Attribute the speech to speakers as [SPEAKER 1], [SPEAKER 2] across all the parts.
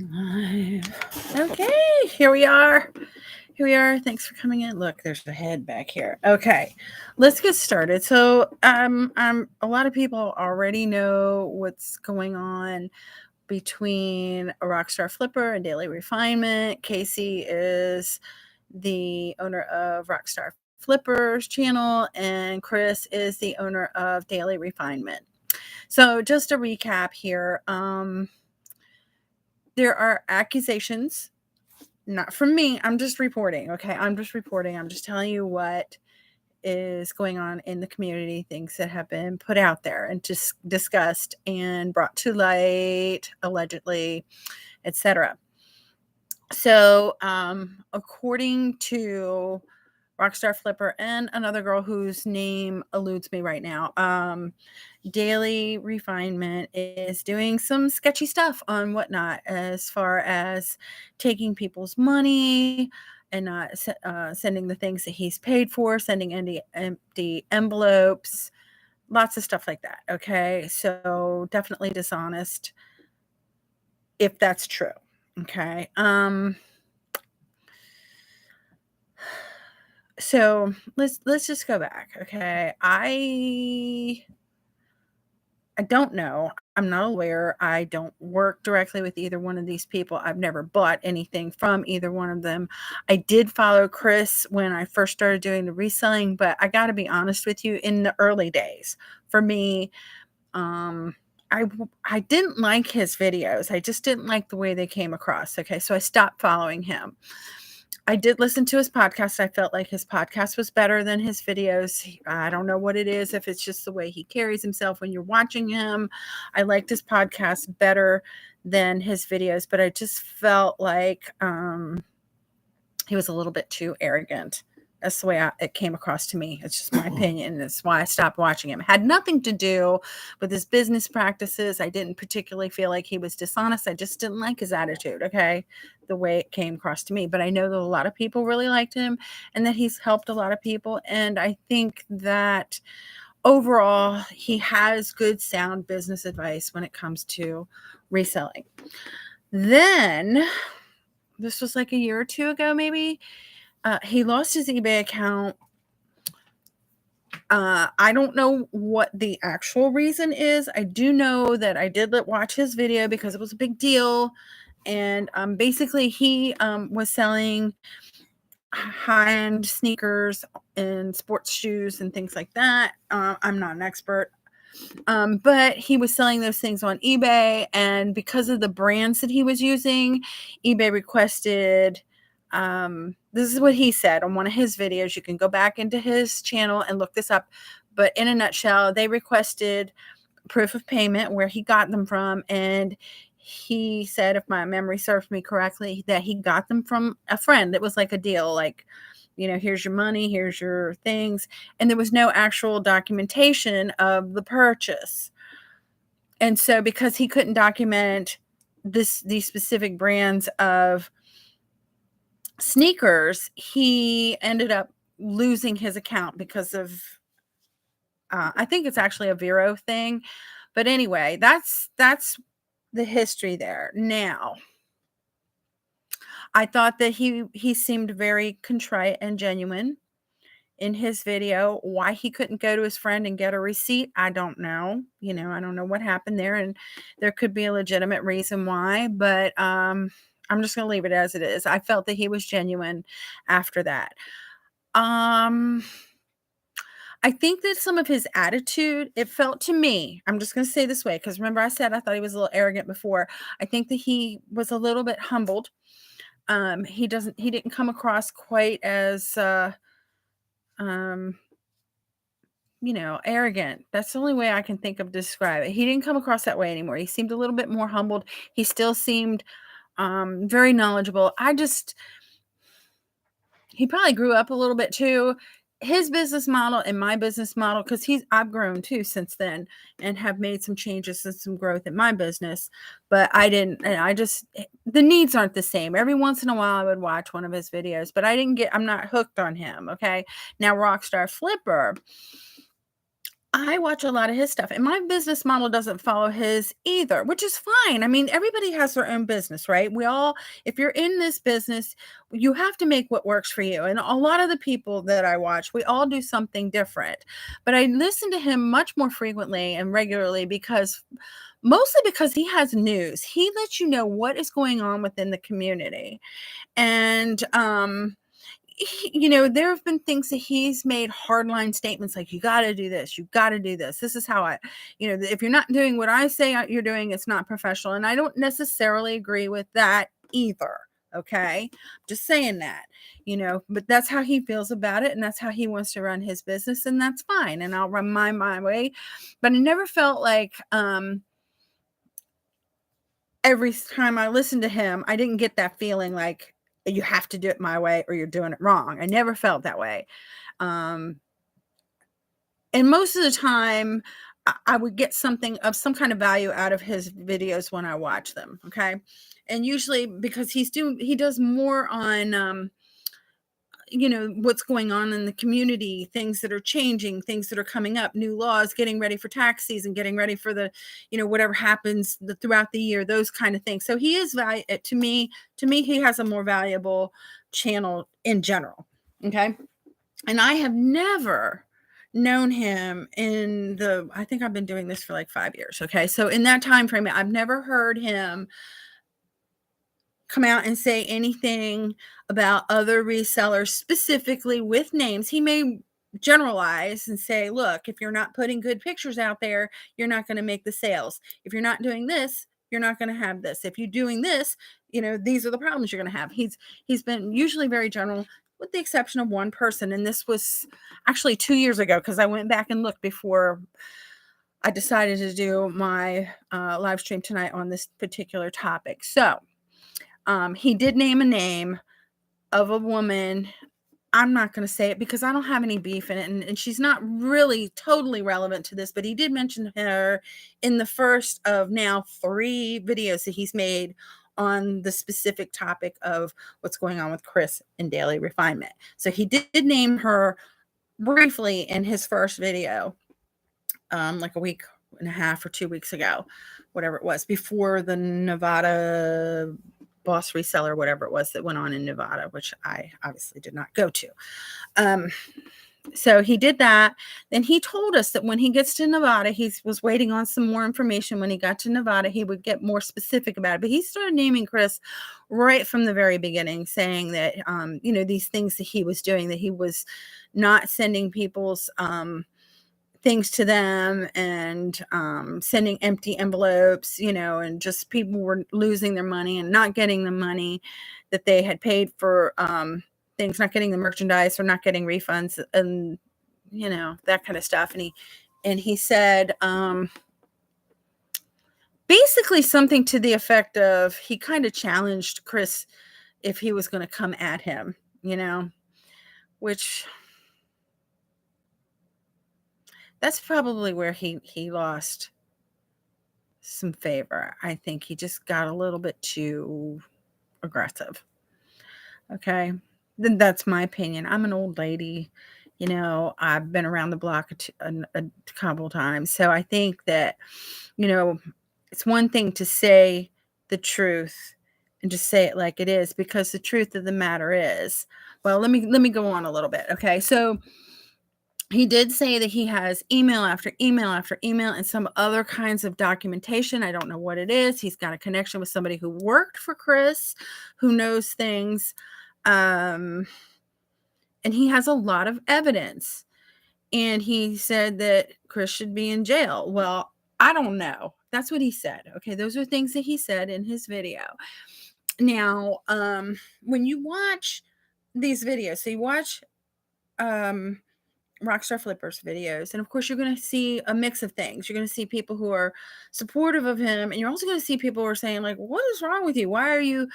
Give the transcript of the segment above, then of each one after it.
[SPEAKER 1] Live. Okay, here we are. Here we are. Thanks for coming in. Look, there's the head back here. Okay, let's get started. So, a lot of people already know what's going on between a Rockstar Flipper and Daily Refinement. Casey is the owner of Rockstar Flipper's channel, and Chris is the owner of Daily Refinement. So, just a recap here. There are accusations, not from me. I'm just reporting. Okay. I'm just reporting. I'm just telling you what is going on in the community, things that have been put out there and just discussed and brought to light, allegedly, etc. So, according to Rockstar Flipper and another girl whose name eludes me right now, Daily Refinement is doing some sketchy stuff on Whatnot as far as taking people's money and not sending the things that he's paid for, sending empty envelopes, lots of stuff like that. Okay. So definitely dishonest if that's true. Okay. So let's just go back. Okay. I don't know. I'm not a lawyer. I don't work directly with either one of these people. I've never bought anything from either one of them. I did follow Chris when I first started doing the reselling, but I got to be honest with you, in the early days, for me, I didn't like his videos. I just didn't like the way they came across. Okay, so I stopped following him. I did listen to his podcast. I felt like his podcast was better than his videos. I don't know what it is, if it's just the way he carries himself when you're watching him. I liked his podcast better than his videos, but I just felt like he was a little bit too arrogant. That's the way it came across to me. It's just my opinion. That's why I stopped watching him. It had nothing to do with his business practices. I didn't particularly feel like he was dishonest. I just didn't like his attitude, okay, the way it came across to me. But I know that a lot of people really liked him and that he's helped a lot of people. And I think that overall, he has good, sound business advice when it comes to reselling. Then, this was like a year or two ago, maybe. He lost his eBay account. I don't know what the actual reason is. I do know that I did watch his video because it was a big deal. And basically, he was selling high-end sneakers and sports shoes and things like that. I'm not an expert. But he was selling those things on eBay. And because of the brands that he was using, eBay requested... this is what he said on one of his videos. You can go back into his channel and look this up. But in a nutshell, they requested proof of payment, where he got them from. And he said, if my memory serves me correctly, that he got them from a friend. It was like a deal, like, here's your money, here's your things. And there was no actual documentation of the purchase. And so because he couldn't document these specific brands of sneakers, he ended up losing his account because of I think it's actually a Vero thing. But anyway, that's the history there. Now, I thought that he seemed very contrite and genuine in his video. Why he couldn't go to his friend and get a receipt, I don't know. I don't know what happened there, and there could be a legitimate reason why, but I'm just going to leave it as it is. I felt that he was genuine after that. I think that some of his attitude, it felt to me, I'm just going to say this way, because remember I said I thought he was a little arrogant before. I think that he was a little bit humbled. He didn't come across quite as, arrogant. That's the only way I can think of to describe it. He didn't come across that way anymore. He seemed a little bit more humbled. He still seemed very knowledgeable. He probably grew up a little bit too. His business model and my business model, because I've grown too since then and have made some changes and some growth in my business, but the needs aren't the same. Every once in a while I would watch one of his videos, but I'm not hooked on him. Okay. Now, Rockstar Flipper, I watch a lot of his stuff, and my business model doesn't follow his either, which is fine. I mean, everybody has their own business, right? We all, if you're in this business, you have to make what works for you. And a lot of the people that I watch, we all do something different. But I listen to him much more frequently and regularly because mostly because he has news. He lets you know what is going on within the community. And there have been things that he's made hardline statements like, you got to do this, you got to do this. This is how if you're not doing what I say you're doing, it's not professional. And I don't necessarily agree with that either. Okay. Just saying that, but that's how he feels about it. And that's how he wants to run his business. And that's fine. And I'll run my way. But I never felt like, every time I listened to him, I didn't get that feeling like you have to do it my way or you're doing it wrong. I never felt that way. And most of the time I would get something of some kind of value out of his videos when I watch them. Okay. And usually because he does more on, what's going on in the community, things that are changing, things that are coming up, new laws, getting ready for tax season, getting ready for the, whatever happens throughout the year, those kind of things. So he is to me, he has a more valuable channel in general. Okay. And I have never known him I think I've been doing this for like 5 years. Okay. So in that time frame, I've never heard him come out and say anything about other resellers specifically with names. He may generalize and say, look, if you're not putting good pictures out there, you're not going to make the sales. If you're not doing this, you're not going to have this. If you're doing this, these are the problems you're going to have. He's been usually very general with the exception of one person. And this was actually 2 years ago because I went back and looked before I decided to do my live stream tonight on this particular topic. So he did name a name of a woman. I'm not going to say it because I don't have any beef in it. And she's not really totally relevant to this, but he did mention her in the first of now 3 videos that he's made on the specific topic of what's going on with Chris and Daily Refinement. So he did name her briefly in his first video, like a week and a half or 2 weeks ago, whatever it was, before the Nevada Boss Reseller, whatever it was that went on in Nevada, which I obviously did not go to. So he did that. Then he told us that when he gets to Nevada, he was waiting on some more information. When he got to Nevada, he would get more specific about it. But he started naming Chris right from the very beginning, saying that, these things that he was doing, that he was not sending people's things to them and sending empty envelopes, and just people were losing their money and not getting the money that they had paid for things, not getting the merchandise or not getting refunds and, that kind of stuff. And he said basically something to the effect of he kind of challenged Chris if he was going to come at him, which that's probably where he lost some favor. I think he just got a little bit too aggressive. Okay. Then that's my opinion. I'm an old lady. I've been around the block a couple times. So I think that, it's one thing to say the truth and just say it like it is, because the truth of the matter is, well, let me go on a little bit. Okay. So he did say that he has email after email after email and some other kinds of documentation. I don't know what it is. He's got a connection with somebody who worked for Chris, who knows things. And he has a lot of evidence. And he said that Chris should be in jail. Well, I don't know. That's what he said. Okay, those are things that he said in his video. Now, when you watch these videos, so you watch Rockstar Flipper's videos. And of course, you're going to see a mix of things. You're going to see people who are supportive of him. And you're also going to see people who are saying, like, what is wrong with you? Why are you,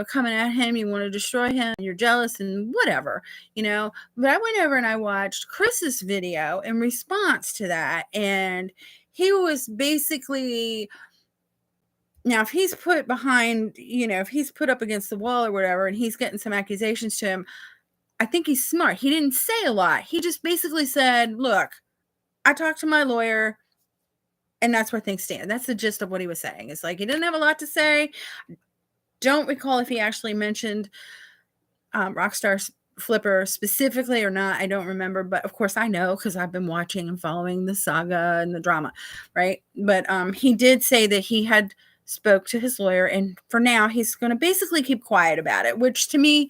[SPEAKER 1] coming at him? You want to destroy him. You're jealous and whatever, But I went over and I watched Chris's video in response to that. And he was basically, now, if he's put behind, if he's put up against the wall or whatever, and he's getting some accusations to him, I think he's smart. He didn't say a lot. He just basically said, look, I talked to my lawyer, and that's where things stand. That's the gist of what he was saying. It's like he didn't have a lot to say. Don't recall if he actually mentioned Rockstar Flipper specifically or not. I don't remember, but of course I know because I've been watching and following the saga and the drama, right? But he did say that he had spoke to his lawyer, and for now he's going to basically keep quiet about it, which to me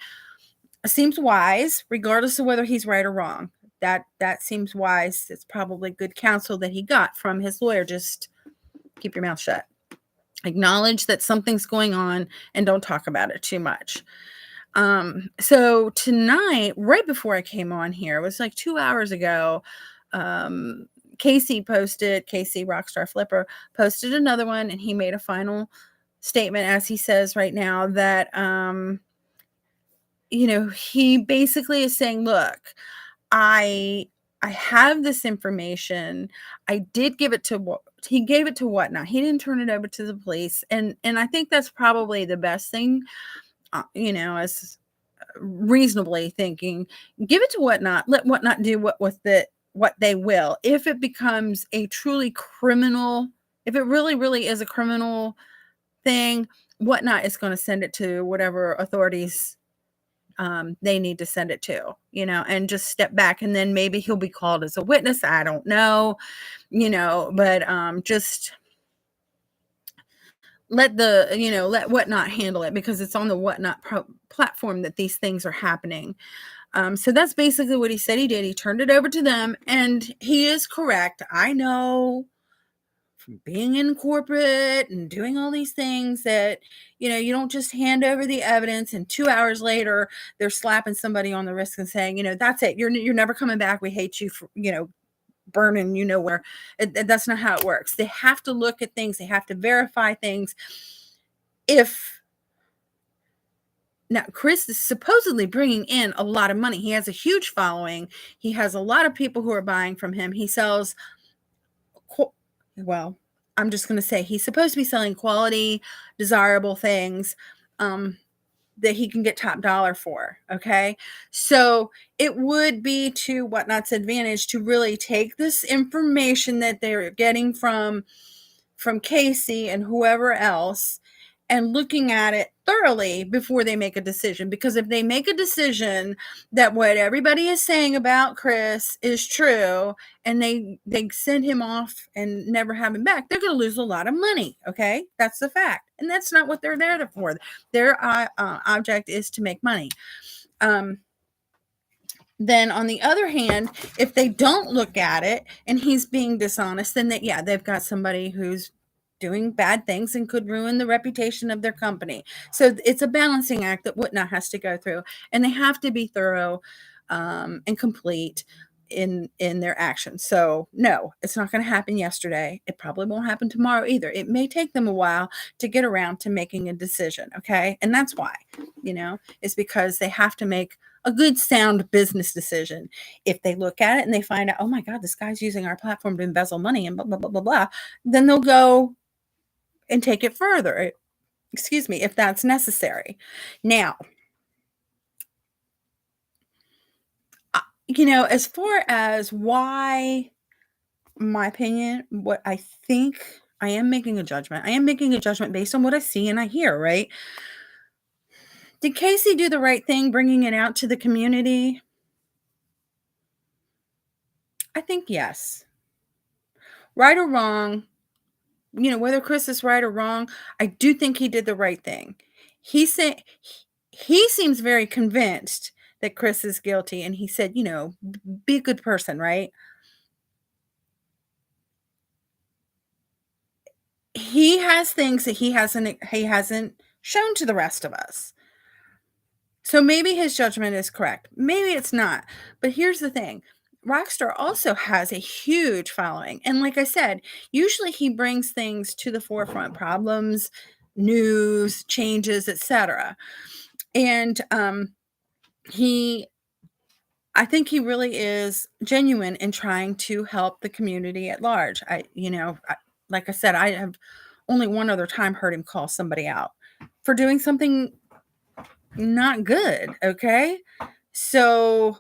[SPEAKER 1] seems wise, regardless of whether he's right or wrong. That seems wise. It's probably good counsel that he got from his lawyer. Just keep your mouth shut. Acknowledge that something's going on and don't talk about it too much. So tonight, right before I came on here, it was like 2 hours ago, Casey Rockstar Flipper, posted another one, and he made a final statement, as he says right now, that he basically is saying, look, I have this information. I did give it to he gave it to Whatnot. He didn't turn it over to the police. And I think that's probably the best thing, as reasonably thinking, give it to Whatnot. Let Whatnot do what they will. If it becomes a truly criminal, if it really, really is a criminal thing, Whatnot is going to send it to whatever authorities they need to send it to, and just step back, and then maybe he'll be called as a witness. I don't know, but just let Whatnot handle it, because it's on the Whatnot platform that these things are happening. So that's basically what he said he did. He turned it over to them, and he is correct. I know from being in corporate and doing all these things that, you don't just hand over the evidence and 2 hours later they're slapping somebody on the wrist and saying, that's it. You're never coming back. We hate you for, burning, where. That's not how it works. They have to look at things. They have to verify things. Now, Chris is supposedly bringing in a lot of money. He has a huge following. He has a lot of people who are buying from him. He sells, well, I'm just going to say he's supposed to be selling quality, desirable things that he can get top dollar for. Okay. So it would be to Whatnot's advantage to really take this information that they're getting from Casey and whoever else, and looking at it thoroughly before they make a decision. Because if they make a decision that what everybody is saying about Chris is true, and they send him off and never have him back, they're going to lose a lot of money. Okay, that's the fact, and that's not what they're there for. Their object is to make money. Then on the other hand, if they don't look at it and he's being dishonest, then they've got somebody who's doing bad things and could ruin the reputation of their company. So it's a balancing act that Whatnot has to go through, and they have to be thorough and complete in their actions. So no, it's not going to happen yesterday. It probably won't happen tomorrow either. It may take them a while to get around to making a decision. Okay. And that's why, it's because they have to make a good, sound business decision. If they look at it and they find out, oh my God, this guy's using our platform to embezzle money and blah, blah, blah, blah, blah, then they'll go and take it further, if that's necessary. Now, as far as why, my opinion, what I think, I am making a judgment. I am making a judgment based on what I see and I hear, right? Did Casey do the right thing bringing it out to the community? I think yes. Right or wrong, whether Chris is right or wrong, I do think he did the right thing. He seems very convinced that Chris is guilty, and he said, be a good person, right? He has things that he hasn't shown to the rest of us. So maybe his judgment is correct. Maybe it's not. But here's the thing. Rockstar also has a huge following. And like I said, usually he brings things to the forefront, problems, news, changes, etc. And I think he really is genuine in trying to help the community at large. Like I said, I have only one other time heard him call somebody out for doing something not good. Okay. So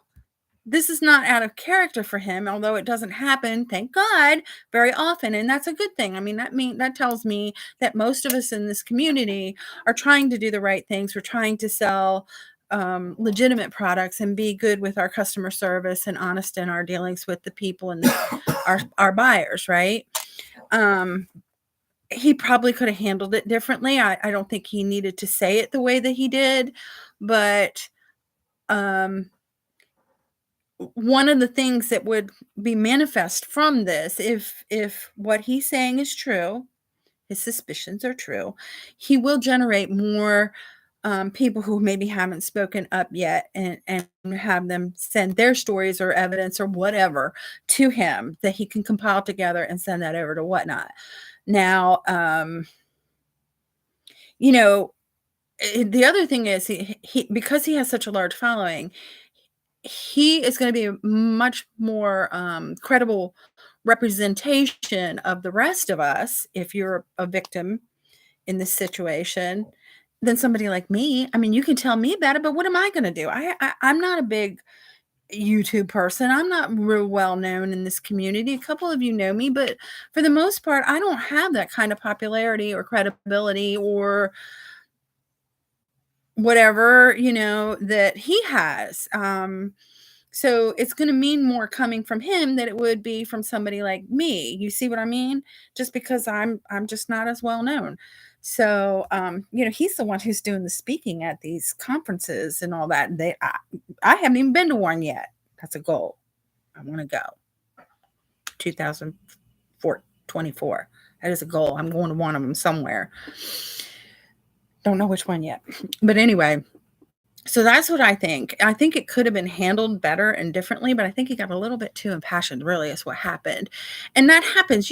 [SPEAKER 1] this is not out of character for him, although it doesn't happen, thank God, very often, and that's a good thing. I mean, that tells me that most of us in this community are trying to do the right things. We're trying to sell legitimate products and be good with our customer service and honest in our dealings with the people and our buyers, right? He probably could have handled it differently. I don't think he needed to say it the way that he did, but one of the things that would be manifest from this, if what he's saying is true, his suspicions are true, he will generate more people who maybe haven't spoken up yet, and have them send their stories or evidence or whatever to him that he can compile together and send that over to Whatnot. Now, the other thing is he because he has such a large following, he is going to be a much more credible representation of the rest of us if you're a victim in this situation than somebody like me. I mean, you can tell me about it, but what am I going to do? I'm not a big YouTube person. I'm not real well known in this community. A couple of you know me, but for the most part, I don't have that kind of popularity or credibility or whatever, that he has. So it's going to mean more coming from him than it would be from somebody like me. You see what I mean? Just because I'm just not as well known. So he's the one who's doing the speaking at these conferences and all that. I haven't even been to one yet. That's a goal. I want to go. 2024. That is a goal. I'm going to one of them somewhere. Don't know which one yet. But anyway, so that's what I think. I think it could have been handled better and differently, but I think he got a little bit too impassioned, really, is what happened. And that happens,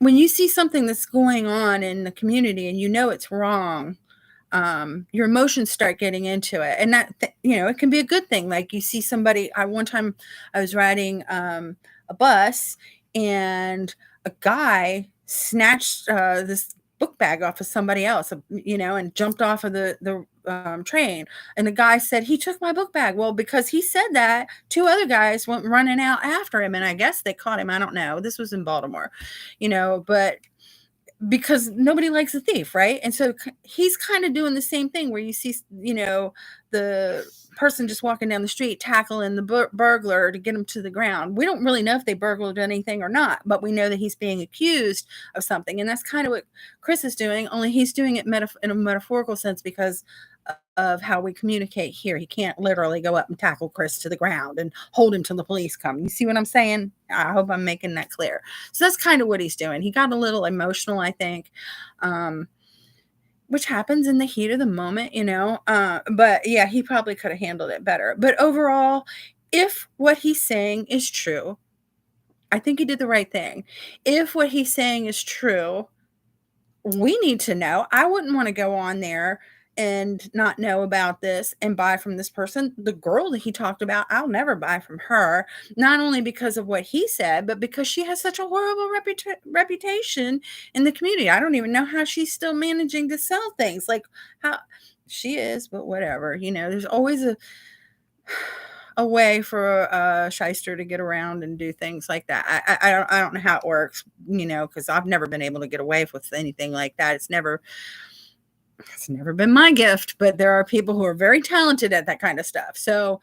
[SPEAKER 1] when you see something that's going on in the community and it's wrong, your emotions start getting into it. And that, it can be a good thing. Like you see somebody, one time I was riding a bus and a guy snatched this book bag off of somebody else, and jumped off of the train. And the guy said, he took my book bag. Well, because he said that, two other guys went running out after him. And I guess they caught him. I don't know. This was in Baltimore, but because nobody likes a thief, right? And so he's kind of doing the same thing where you see, the person just walking down the street tackling the burglar to get him to the ground. We don't really know if they burglared anything or not, but we know that he's being accused of something. And that's kind of what Chris is doing, only he's doing it in a metaphorical sense because of how we communicate here. He can't literally go up and tackle Chris to the ground and hold him till the police come. You see what I'm saying? I hope I'm making that clear. So that's kind of what he's doing. He got a little emotional, I think, which happens in the heat of the moment, but yeah, he probably could have handled it better. But overall, if what he's saying is true, I think he did the right thing. If what he's saying is true, we need to know. I wouldn't want to go on there and not know about this and buy from this person. The girl that he talked about, I'll never buy from her, not only because of what he said, but because she has such a horrible reputation in the community. I don't even know how she's still managing to sell things. Like how she is, but whatever. There's always a way for a shyster to get around and do things like that. I don't know how it works, because I've never been able to get away with anything like that. It's never been my gift, but there are people who are very talented at that kind of stuff. So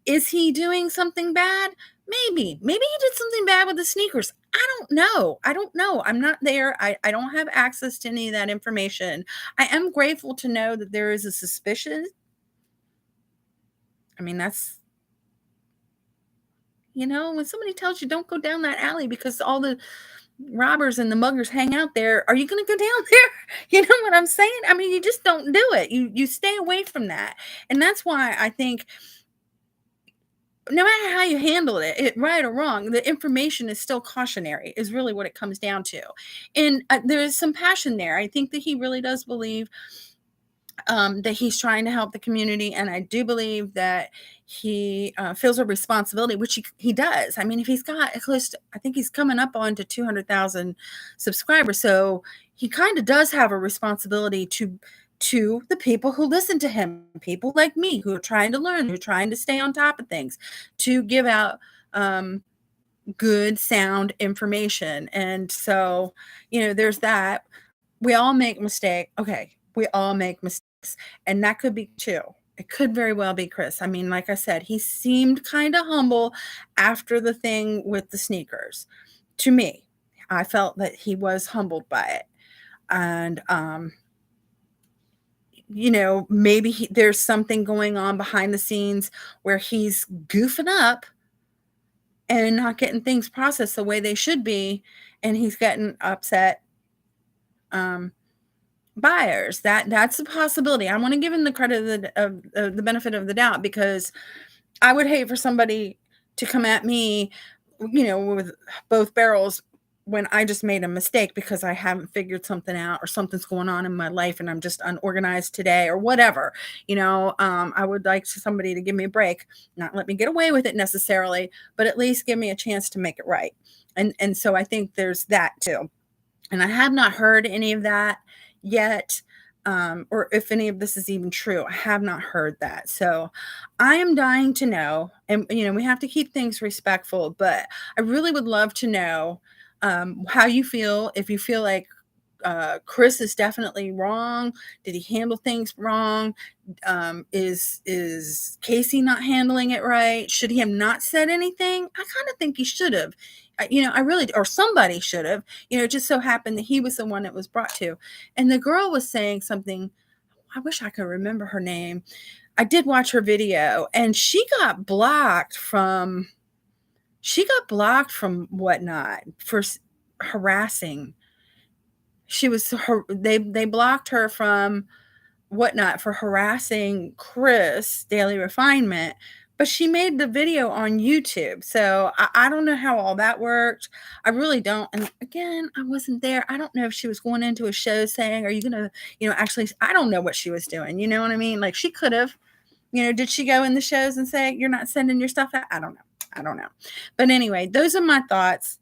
[SPEAKER 1] is he doing something bad? Maybe he did something bad with the sneakers. I don't know. I'm not there. I don't have access to any of that information. I am grateful to know that there is a suspicion. I mean, that's, when somebody tells you don't go down that alley because all the robbers and the muggers hang out there, are you going to go down there? You know what I'm saying? I mean, you just don't do it. You stay away from that. And that's why I think no matter how you handle it, right or wrong, the information is still cautionary, is really what it comes down to. And there is some passion there. I think that he really does believe that he's trying to help the community. And I do believe that he feels a responsibility, which he does. I mean, if he's got close to, I think he's coming up on to 200,000 subscribers. So he kind of does have a responsibility to the people who listen to him, people like me who are trying to learn, who are trying to stay on top of things, to give out good, sound information. And so, there's that. We all make mistakes. Okay, we all make mistakes, and that could be too. It could very well be Chris. I mean, like I said, he seemed kind of humble after the thing with the sneakers. To me, I felt that he was humbled by it. And maybe there's something going on behind the scenes where he's goofing up and not getting things processed the way they should be, and he's getting upset buyers. That's a possibility. I want to give him the credit of the benefit of the doubt, because I would hate for somebody to come at me, with both barrels when I just made a mistake because I haven't figured something out, or something's going on in my life and I'm just unorganized today or whatever. I would like somebody to give me a break, not let me get away with it necessarily, but at least give me a chance to make it right. And so I think there's that too. And I have not heard any of that yet, or if any of this is even true. I have not heard that. So I am dying to know. And, we have to keep things respectful, but I really would love to know how you feel. If you feel like Chris is definitely wrong. Did he handle things wrong? Is Casey not handling it right? Should he have not said anything? I kind of think he should have. I really, or somebody should have. It just so happened that he was the one that was brought to. And the girl was saying something. I wish I could remember her name. I did watch her video, and she got blocked from Whatnot for harassing. They blocked her from Whatnot for harassing Chris, Daily Refinement, but she made the video on YouTube. So I don't know how all that worked. I really don't. And again, I wasn't there. I don't know if she was going into a show saying, are you going to, actually, I don't know what she was doing. You know what I mean? Like, she could have, did she go in the shows and say, you're not sending your stuff out? I don't know. But anyway, those are my thoughts.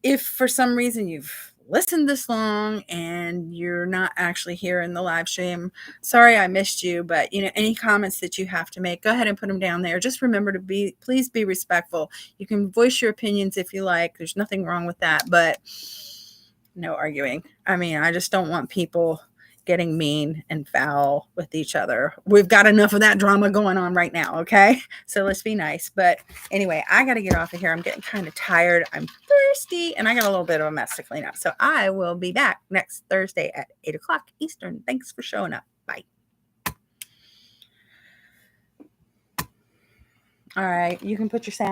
[SPEAKER 1] If for some reason you've listened this long and you're not actually here in the live stream, sorry I missed you, but any comments that you have to make, go ahead and put them down there. Just remember to please be respectful. You can voice your opinions if you like. There's nothing wrong with that, but no arguing. I mean, I just don't want people getting mean and foul with each other. We've got enough of that drama going on right now, okay? So let's be nice. But anyway, I got to get off of here. I'm getting kind of tired. I'm thirsty, and I got a little bit of a mess to clean up. So I will be back next Thursday at 8 o'clock Eastern. Thanks for showing up. Bye. All right, you can put your sound